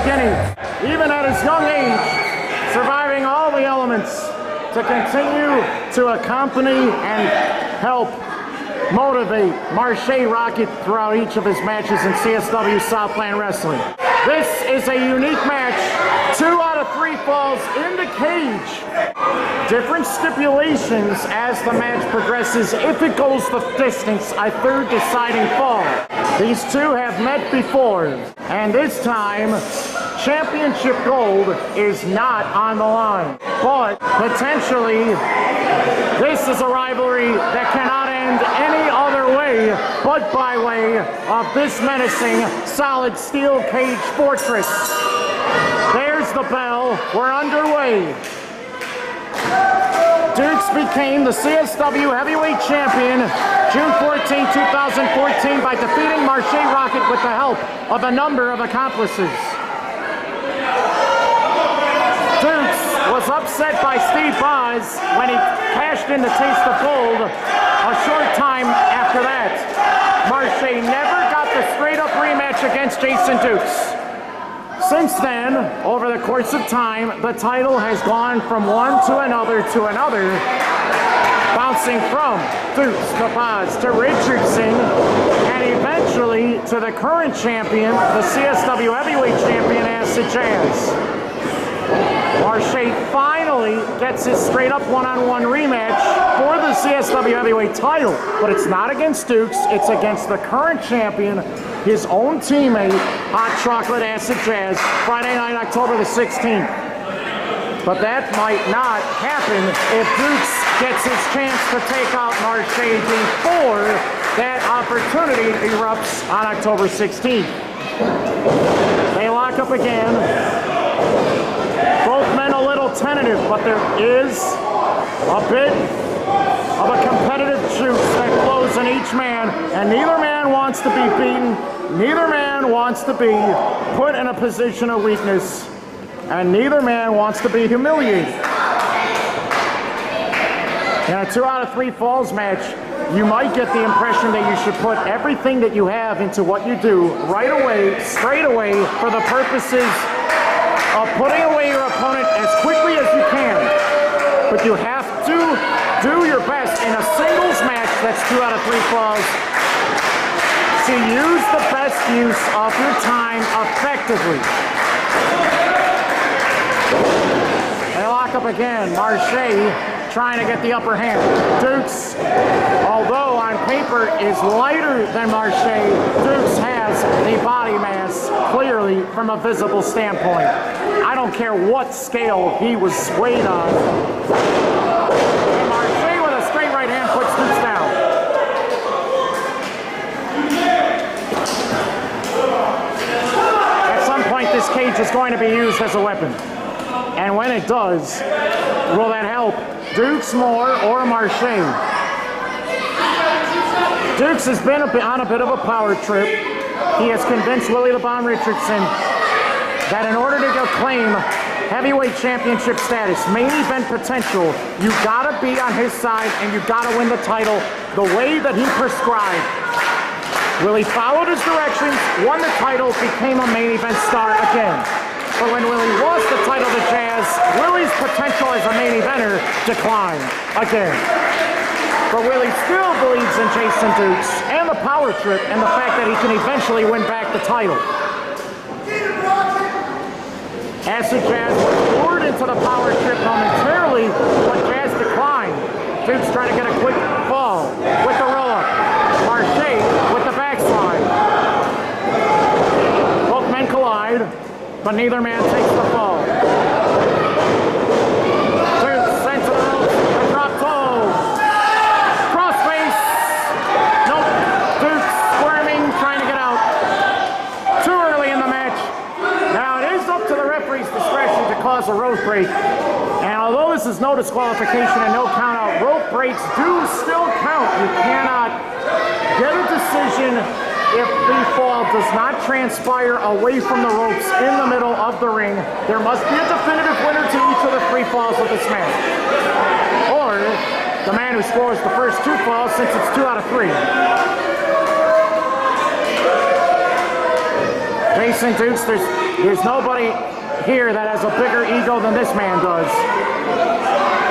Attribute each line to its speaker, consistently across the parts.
Speaker 1: Guiney, even at his young age, surviving all the elements to continue to accompany and help motivate Marshe Rockett throughout each of his matches in CSW Southland Wrestling. This is a unique match. 2 out of 3 falls in the cage. Different stipulations as the match progresses. If it goes the distance, a 3rd deciding fall. These two have met before, and this time, championship gold is not on the line. But potentially, this is a rivalry that cannot end any other way but by way of this menacing, solid steel cage fortress. There's the bell. We're underway. Dukes became the CSW Heavyweight Champion June 14, 2014 by defeating Marshe Rockett with the help of a number of accomplices. Dukes was upset by Steve Boz when he cashed in the Taste of Gold a short time after that. Marshe never got the straight-up rematch against Jason Dukes. Since then, over the course of time, the title has gone from one to another, bouncing from Dukes to Boz to Richardson, and eventually to the current champion, the CSW Heavyweight Champion, Acid Jazz. Marshe finally gets his straight-up one-on-one rematch for the CSW Heavyweight title, but it's not against Dukes, it's against the current champion, his own teammate, Hot Chocolate Acid Jazz, Friday night, October the 16th. But that might not happen if Dukes gets his chance to take out Marshe before that opportunity erupts on October 16th. They lock up again. Both men a little tentative, but there is a bit of a competitive juice that flows in each man, and neither man wants to be beaten, neither man wants to be put in a position of weakness, and neither man wants to be humiliated. In a 2 out of 3 falls match, you might get the impression that you should put everything that you have into what you do right away, straight away, for the purposes of putting away your opponent as quickly as you can. But you have to do your best in a singles match that's 2 out of 3 falls to use the best use of your time effectively. They lock up again. Marshe trying to get the upper hand. Dukes, although on paper is lighter than Marshe, Dukes has the body mass clearly from a visible standpoint. I don't care what scale he was weighed on. And Marshe with a straight right hand puts Dukes down. At some point this cage is going to be used as a weapon. And when it does, will that help Dukes more or Marshe? Dukes has been on a bit of a power trip. He has convinced Willie the Bomb Richardson that in order to claim heavyweight championship status, main event potential, you gotta be on his side and you gotta win the title the way that he prescribed. Willie followed his directions, won the title, became a main event star again. But when Willie lost the title to Jazz, Willie's potential as a main eventer declined again. But Willie still believes in Jason Dukes and the power trip and the fact that he can eventually win back the title. Acid Jazz was lured into the power trip momentarily, but Jazz declined. Dukes trying to get a quick fall with the roll-up. Marshe with the backslide. Both men collide, but neither man takes the fall. Dukes sent to the ropes, a drop toe. Crossface. Nope. Dukes squirming, trying to get out. Too early in the match. Now it is up to the referee's discretion to cause a rope break. And although this is no disqualification and no count out, rope breaks do still count. You cannot get a decision if the fall does not transpire away from the ropes in the middle of the ring. There must be a definitive winner to each of the 3 falls of this match. Or the man who scores the first 2 falls, since it's 2 out of 3. Jason Dukes, there's nobody here that has a bigger ego than this man does.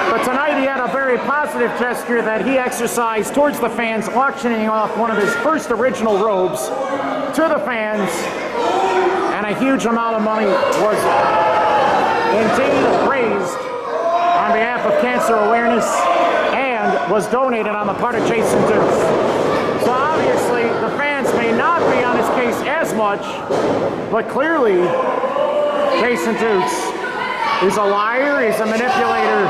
Speaker 1: But tonight he had a very positive gesture that he exercised towards the fans, auctioning off one of his first original robes to the fans, and a huge amount of money was indeed raised on behalf of cancer awareness and was donated on the part of Jason Dukes. So obviously the fans may not be on his case as much, but clearly Jason Dukes is a liar, he's a manipulator.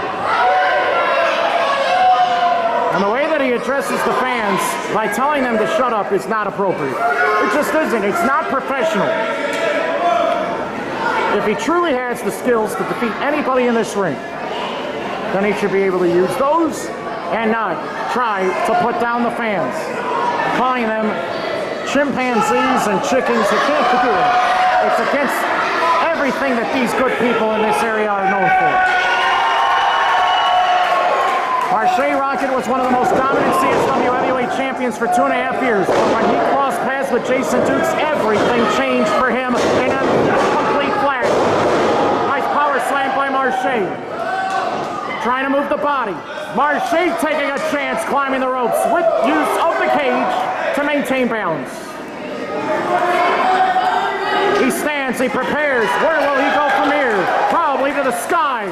Speaker 1: And the way that he addresses the fans by telling them to shut up is not appropriate. It just isn't. It's not professional. If he truly has the skills to defeat anybody in this ring, then he should be able to use those and not try to put down the fans, calling them chimpanzees and chickens. You can't do it. It's against everything that these good people in this area are known for. Marshe Rockett was one of the most dominant CSW heavyweight champions for 2.5 years. But when he crossed paths with Jason Dukes, everything changed for him in a complete flash. Nice power slam by Marshe. Trying to move the body. Marshe taking a chance climbing the ropes with use of the cage to maintain balance. He stands, he prepares. Where will he go from here? Probably to the sky.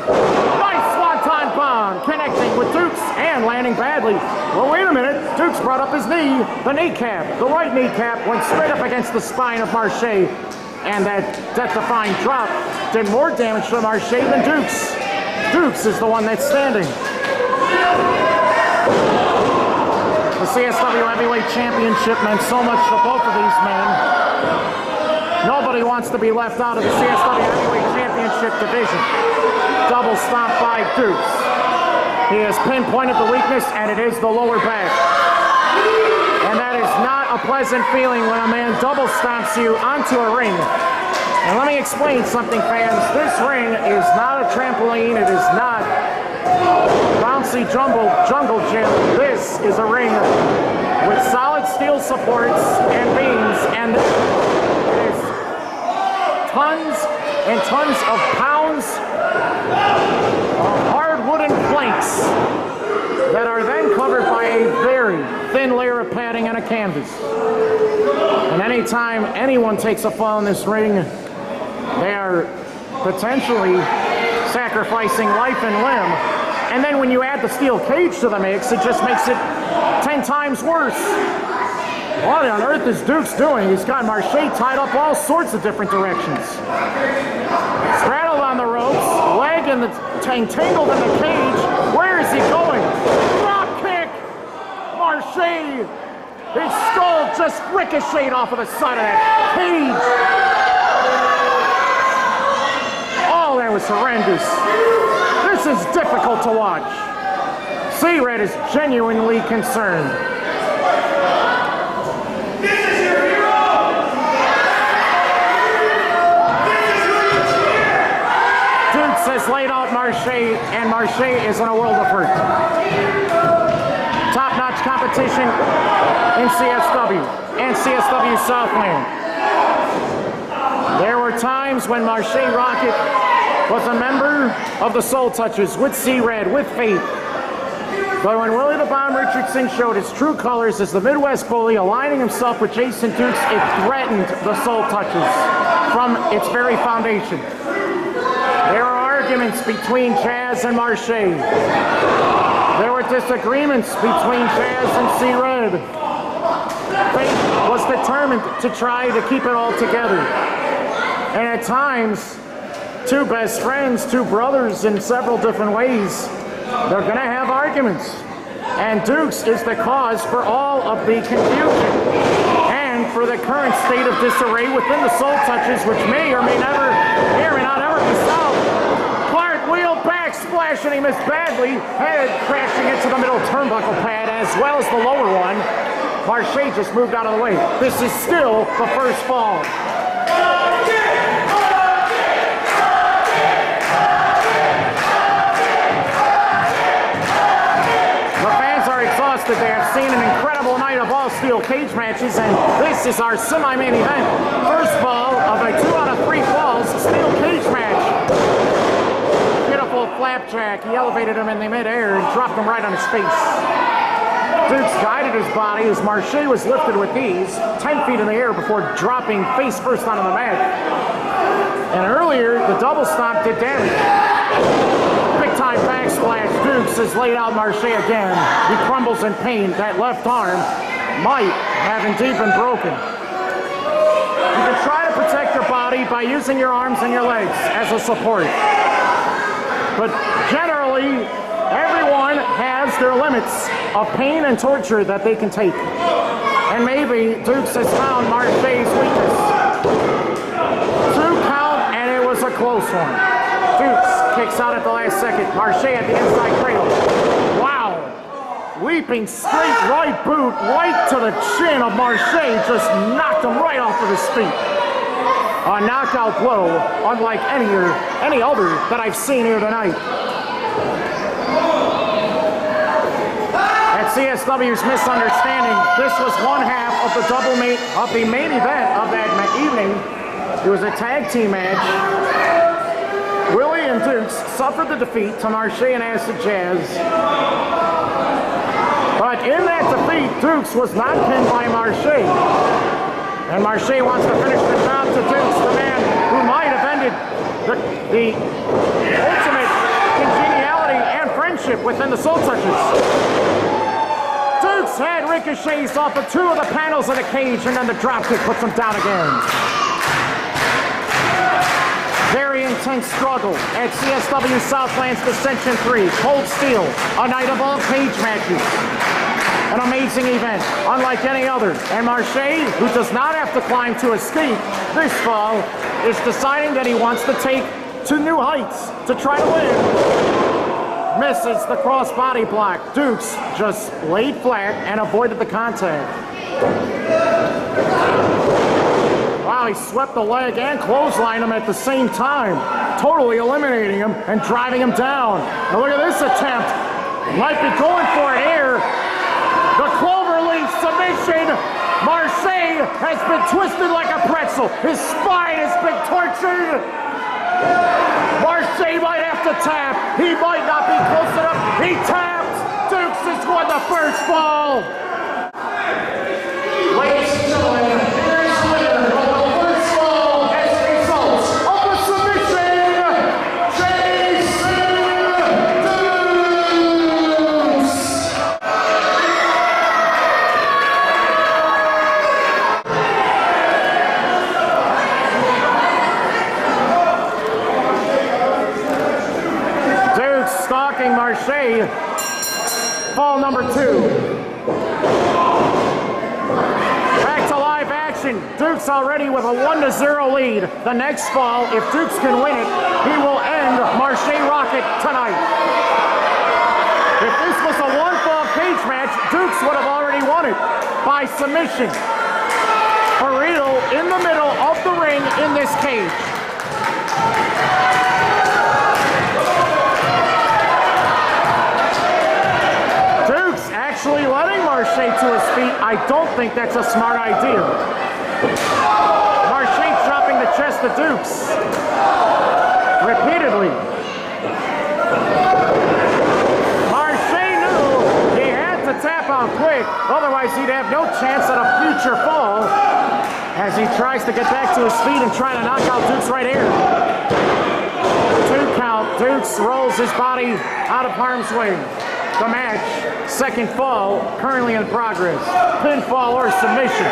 Speaker 1: Nice swanton bomb, connecting with Dukes and landing badly. Well, wait a minute. Dukes brought up his knee. The kneecap, the right kneecap, went straight up against the spine of Marshe. And that death-defying drop did more damage to Marshe than Dukes. Dukes is the one that's standing. The CSW Heavyweight Championship meant so much to both of these men. Nobody wants to be left out of the CSW Heavyweight Championship division. Double stomp by Dukes. He has pinpointed the weakness, and it is the lower back. And that is not a pleasant feeling when a man double stomps you onto a ring. And let me explain something, fans. This ring is not a trampoline. It is not bouncy jungle gym. This is a ring with solid steel supports and beams, and it is tons and tons of pounds of hard wooden planks that are then covered by a very thin layer of padding and a canvas. And anytime anyone takes a fall in this ring, they are potentially sacrificing life and limb. And then when you add the steel cage to the mix, it just makes it 10 times worse. What on earth is Dukes doing? He's got Marshe tied up all sorts of different directions. Straddled on the ropes, leg in the tangled in the cage. Where is he going? Drop kick! Marshe! His skull just ricocheted off of the side of that cage. Oh, that was horrendous. This is difficult to watch. C-Red is genuinely concerned. Dukes has laid out Marshe, and Marshe is in a world of hurt. Top-notch competition in CSW and CSW Southland. There were times when Marshe Rockett was a member of the Soul Touchers with C-Red, with Faith. But when Willie the Bomb Richardson showed his true colors as the Midwest Bully, aligning himself with Jason Dukes, it threatened the Soul Touchers from its very foundation. There were arguments between Jazz and Marshe. There were disagreements between Jazz and C-Red. Faith was determined to try to keep it all together. And at times, two best friends, two brothers in several different ways, they're going to have arguments. And Dukes is the cause for all of the confusion and for the current state of disarray within the Soul Touchers, which may or may not ever be solved. Cartwheel back splash, and he missed badly. Head crashing into the middle turnbuckle pad as well as the lower one. Marshe just moved out of the way. This is still the first fall. that they have seen an incredible night of all steel cage matches, and this is our semi-main event. First fall of a 2 out of 3 falls steel cage match. Beautiful flapjack. He elevated him in the midair and dropped him right on his face. Dukes guided his body as Marshe was lifted with ease, 10 feet in the air before dropping face first onto the mat. And earlier, the double stomp did damage. Big time backsplash. Dukes has laid out Marshe again. He crumbles in pain. That left arm might have indeed been broken. You can try to protect your body by using your arms and your legs as a support. But generally, everyone has their limits of pain and torture that they can take. And maybe Dukes has found Marshe's weakness. 2 count, and it was a close one. Dukes kicks out at the last second. Marshe at the inside cradle. Wow. Leaping straight right boot right to the chin of Marshe, just knocked him right off of his feet. A knockout blow, unlike any other that I've seen here tonight. At CSW's misunderstanding, this was one half of the the main event of that evening. It was a tag team match. Willie and Dukes suffered the defeat to Marshe and Acid Jazz. But in that defeat, Dukes was not pinned by Marshe. And Marshe wants to finish the job to Dukes, the man who might have ended the ultimate congeniality and friendship within the Soul Touchers. Dukes had ricochets off of 2 of the panels of the cage, and then the dropkick puts him down again. Very intense struggle at CSW Southland's Dissension 3. Cold Steel, a night of all cage matches. An amazing event, unlike any other. And Marshe, who does not have to climb to escape this fall, is deciding that he wants to take to new heights to try to win. Misses the cross-body block. Dukes just laid flat and avoided the contact. Wow, he swept the leg and clotheslined him at the same time, totally eliminating him and driving him down. Now look at this attempt. Might be going for it here. The cloverleaf submission. Marshe has been twisted like a pretzel. His spine has been tortured. Marshe might have to tap. He might not be close enough. He tapped. Dukes has won the first fall. Ladies and gentlemen, here is the winner of the first fall as a result of the submission, Jason Dukes. Dukes stalking Marshe. Fall number 2. Back to live action. Dukes already with a 1-0 lead. The next fall, if Dukes can win it, he will end Marshe Rockett tonight. If this was a 1-fall cage match, Dukes would have already won it by submission. For real, in the middle of the ring in this cage. Actually letting Marshe to his feet, I don't think that's a smart idea. Marshe dropping the chest of Dukes repeatedly. Marshe knew he had to tap out quick, otherwise he'd have no chance at a future fall as he tries to get back to his feet and try to knock out Dukes right here. 2 count. Dukes rolls his body out of harm's way. The match, second fall, currently in progress. Pinfall or submission.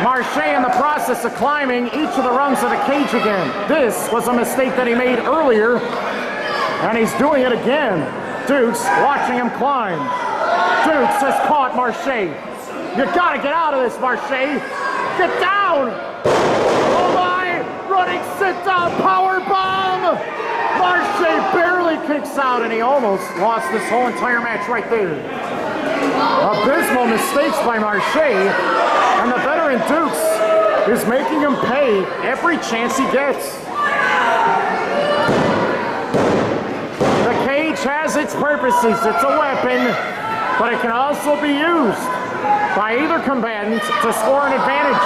Speaker 1: Marshe in the process of climbing each of the rungs of the cage again. This was a mistake that he made earlier, and he's doing it again. Dukes watching him climb. Dukes has caught Marshe. You gotta get out of this, Marshe. Get down! Running sit-down power bomb! Marshe barely kicks out, and he almost lost this whole entire match right there. Abysmal mistakes by Marshe, and the veteran Dukes is making him pay every chance he gets. its purposes. It's a weapon, but it can also be used by either combatant to score an advantage.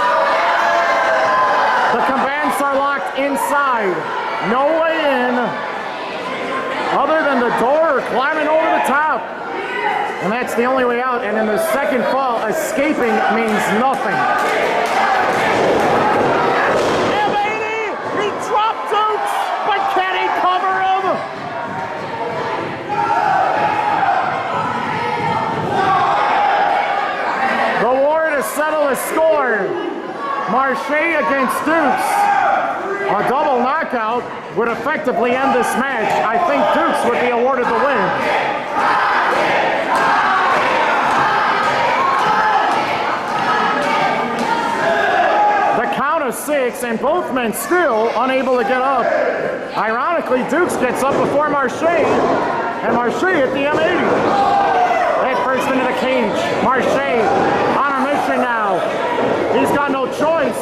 Speaker 1: The combatants are locked inside. No way in other than the door or climbing over the top. And that's the only way out. And in the second fall, escaping means nothing. M80, he dropped Dukes, but can he cover him? The war to settle the score. Marshe against Dukes. A double knockout would effectively end this match. I think Dukes would be awarded the win. The count of 6, and both men still unable to get up. Ironically, Dukes gets up before Marshe, and Marshe hit the M80. Head first into the cage. Marshe on a mission now. He's got no choice.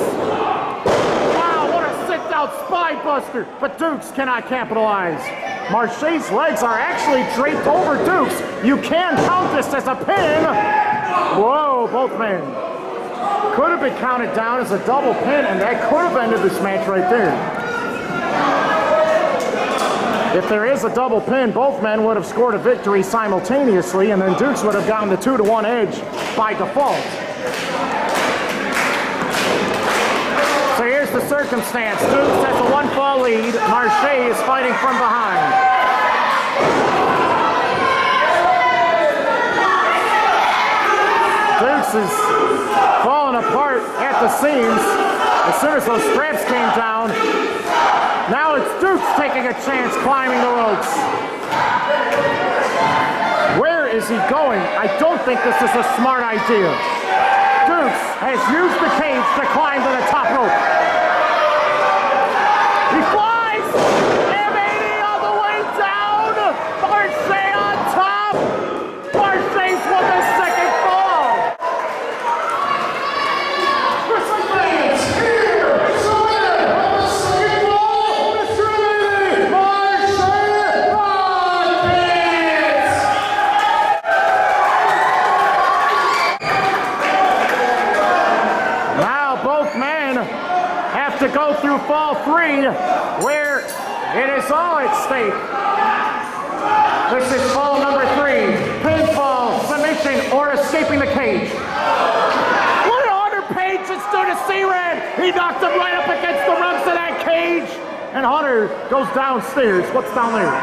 Speaker 1: Wow, what a sit-down spine buster. But Dukes cannot capitalize. Marshe's legs are actually draped over Dukes. You can count this as a pin. Whoa, both men. Could have been counted down as a double pin, and that could have ended this match right there. If there is a double pin, both men would have scored a victory simultaneously, and then Dukes would have gotten the 2-1 edge by default. So here's the circumstance. Dukes has a 1-fall lead. Marshe is fighting from behind. Dukes is falling apart at the seams as soon as those straps came down. Now it's Dukes taking a chance climbing the ropes. Where is he going? I don't think this is a smart idea. Dukes has used the cage to climb to the top rope. He flies! M80 all the way down! Marshe on top! Marshe's won the second fall! Fans, here! So in on the second fall, Mr. Marshe Rockett! Now both men have to go through fall 3, where it is all at stake. This is fall number 3. Pinfall, submission, or escaping the cage. What did Hunter Page just do to C-Red? He knocked him right up against the ropes of that cage. And Hunter goes downstairs. What's down there?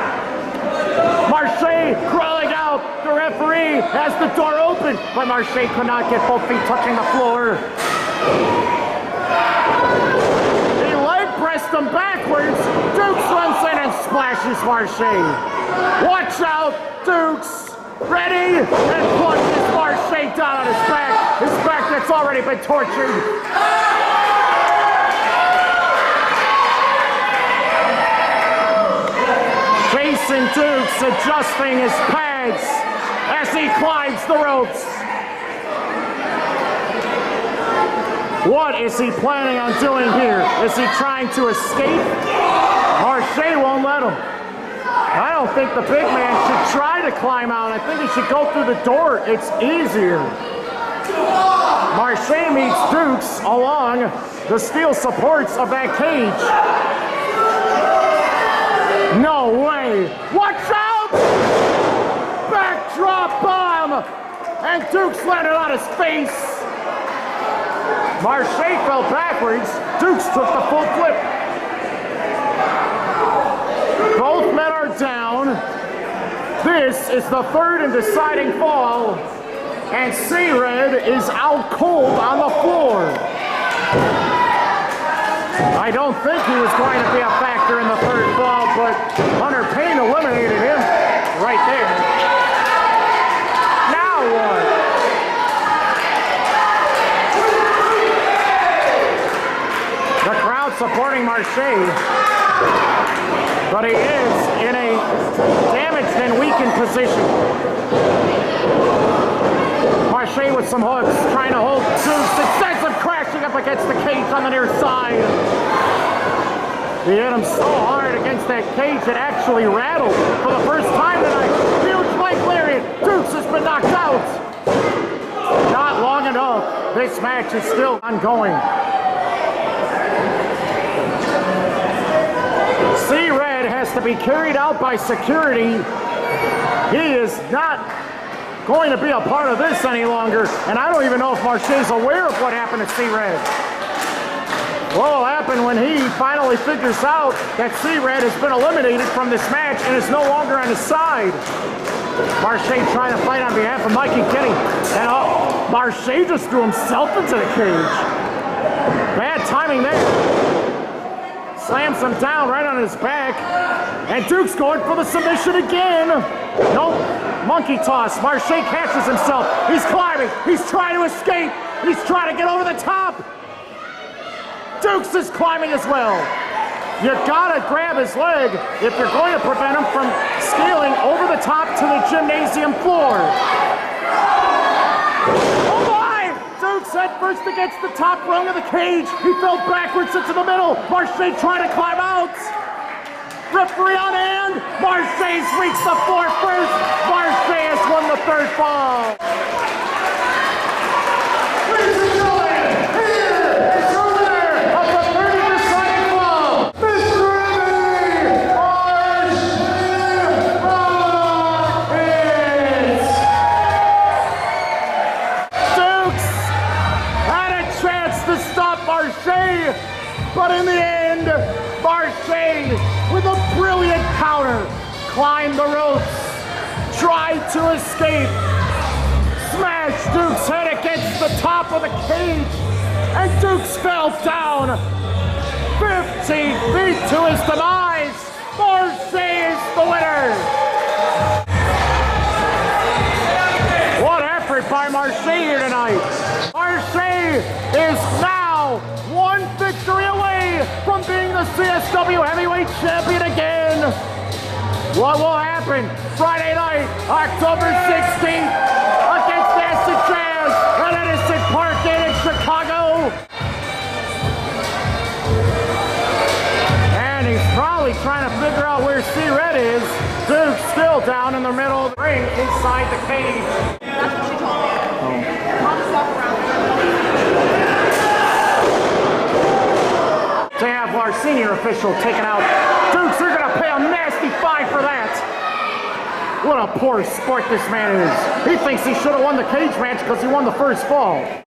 Speaker 1: Marshe crawling out. The referee has the door open, but Marshe could not get both feet touching the floor. He leg pressed him backwards. Dukes runs in and splashes Marshe. Watch out, Dukes. Ready, and plunges Marshe down on his back. His back that's already been tortured. Jason Dukes adjusting his pads as he climbs the ropes. What is he planning on doing here? Is he trying to escape? Marshe won't let him. I don't think the big man should try to climb out. I think he should go through the door. It's easier. Marshe meets Dukes along the steel supports of that cage. No way! Watch out! Backdrop bomb! And Dukes landed on his face. Marshe fell backwards. Dukes took the full flip. Both men are down. This is the third and deciding fall. And C-Red is out cold on the floor. I don't think he was going to be a factor in the third fall, but Hunter Payne eliminated him right there. Now what? The crowd supporting Marshe, but he is in a damaged and weakened position. Marshe with some hooks, trying to hold Dukes. Extensive crashing up against the cage on the near side. He hit him so hard against that cage it actually rattled for the first time tonight. Huge leg lariat. Dukes has been knocked out. Not long enough. This match is still ongoing. C-Red has to be carried out by security. He is not going to be a part of this any longer, and I don't even know if Marshe's aware of what happened to C-Red. What will happen when he finally figures out that C-Red has been eliminated from this match and is no longer on his side? Marshe trying to fight on behalf of Mikey Guiney, and Marshe just threw himself into the cage. Bad timing there. Slams him down right on his back. And Duke's going for the submission again. Nope. Monkey toss. Marshe catches himself. He's climbing. He's trying to escape. He's trying to get over the top. Dukes is climbing as well. You gotta grab his leg if you're going to prevent him from scaling over the top to the gymnasium floor. Oh my! Dukes head first against the top rung of the cage. He fell backwards into the middle. Marshe trying to climb out. Referee on hand. Marshe's reached the floor first. Marshe has won the third fall. Ladies and gentlemen, here is your winner of the 30% fall, Mr. Marshe Rockett. Dukes had a chance to stop Marshe, but in the end, Marshe, with a brilliant counter, climbed the ropes, tried to escape, smashed Duke's head against the top of the cage, and Dukes fell down 15 feet to his demise. Marshe is the winner. What effort by Marshe here tonight. Marshe is now one victory away from being the CSW Heavyweight Champion again. What will happen Friday night, October 16th, against Acid Jazz at Edison Park in Chicago? And he's probably trying to figure out where C-Red is. Duke's still down in the middle of the ring inside the cage.
Speaker 2: That's what she told me. Mom stuff around.
Speaker 1: To have our senior official taken out. Dukes are going to pay a nasty fine for that. What a poor sport this man is. He thinks he should have won the cage match because he won the first fall.